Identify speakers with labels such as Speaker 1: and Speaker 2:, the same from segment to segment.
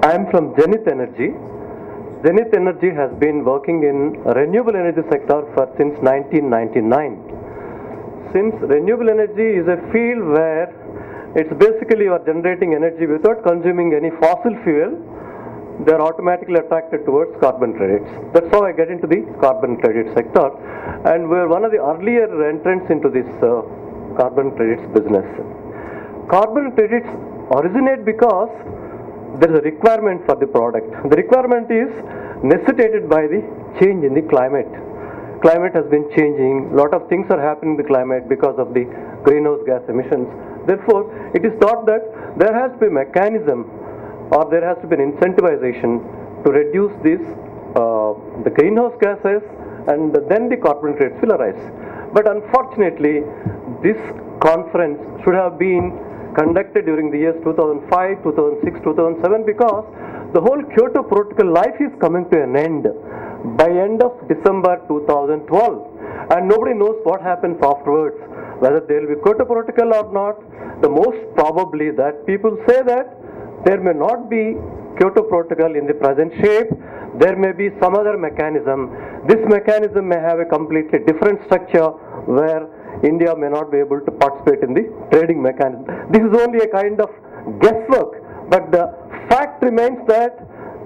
Speaker 1: I am from Zenith Energy. Zenith Energy has been working in renewable energy sector since 1999. Since renewable energy is a field where it's basically you are generating energy without consuming any fossil fuel, they are automatically attracted towards carbon credits. That's how I get into the carbon credit sector, and we're one of the earlier entrants into this carbon credits business. Carbon credits originate because there is a requirement for the product. The requirement is necessitated by the change in the climate. Climate has been changing, a lot of things are happening in the climate because of the greenhouse gas emissions. Therefore, it is thought that there has to be a mechanism or there has to be an incentivization to reduce this, the greenhouse gases, and then the carbon credits will arise. But unfortunately, this conference should have been conducted during the years 2005, 2006, 2007 because the whole Kyoto Protocol life is coming to an end by end of December 2012, and nobody knows what happens afterwards, whether there will be Kyoto Protocol or not. The most probably that people say that there may not be Kyoto Protocol in the present shape. There may be some other mechanism. This mechanism may have a completely different structure where India may not be able to participate in the trading mechanism. This is only a kind of guesswork, but the fact remains that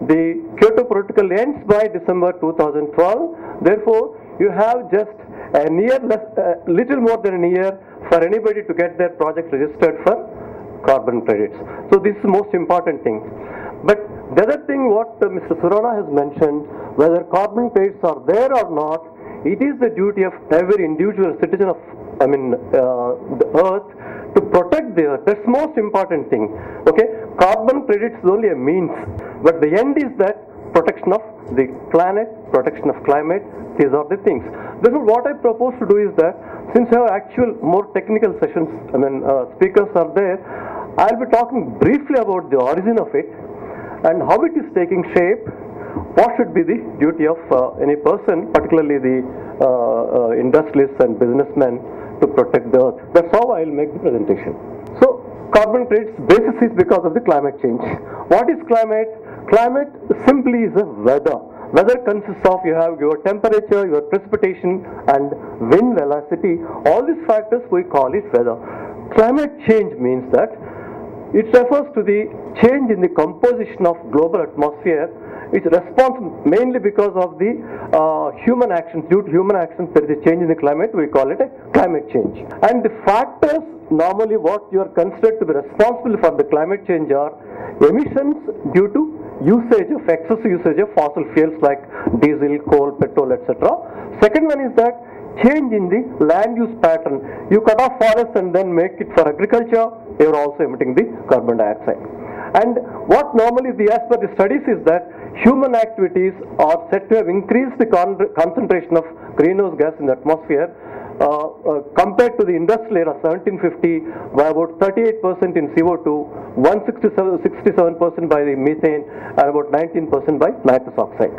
Speaker 1: the Kyoto Protocol ends by December 2012. Therefore, you have just a little more than a year for anybody to get their project registered for carbon credits. So this is the most important thing. But the other thing what Mr. Surana has mentioned, whether carbon credits are there or not, it is the duty of every individual citizen of the earth to protect the earth. That's the most important thing. Okay, carbon credits is only a means, but the end is that protection of the planet, protection of climate. These are the things. Therefore, what I propose to do is that since I have actual more technical sessions, speakers are there, I'll be talking briefly about the origin of it and how it is taking shape. What should be the duty of any person, particularly the industrialists and businessmen, to protect the earth. That's how I'll make the presentation. So, carbon credits basis is because of the climate change. What is climate? Climate simply is a weather. Weather consists of you have your temperature, your precipitation, and wind velocity. All these factors we call it weather. Climate change means that it refers to the change in the composition of global atmosphere. It responds mainly because of the human actions. Due to human actions, there is a change in the climate. We call it a climate change. And the factors normally what you are considered to be responsible for the climate change are emissions due to excessive usage of fossil fuels like diesel, coal, petrol, etc. Second one is that change in the land use pattern. You cut off forests and then make it for agriculture, you are also emitting the carbon dioxide. And what normally as per the studies is that human activities are said to have increased the concentration of greenhouse gas in the atmosphere compared to the industrial era 1750 by about 38% in CO2, 67% by the methane, and about 19% by nitrous oxide.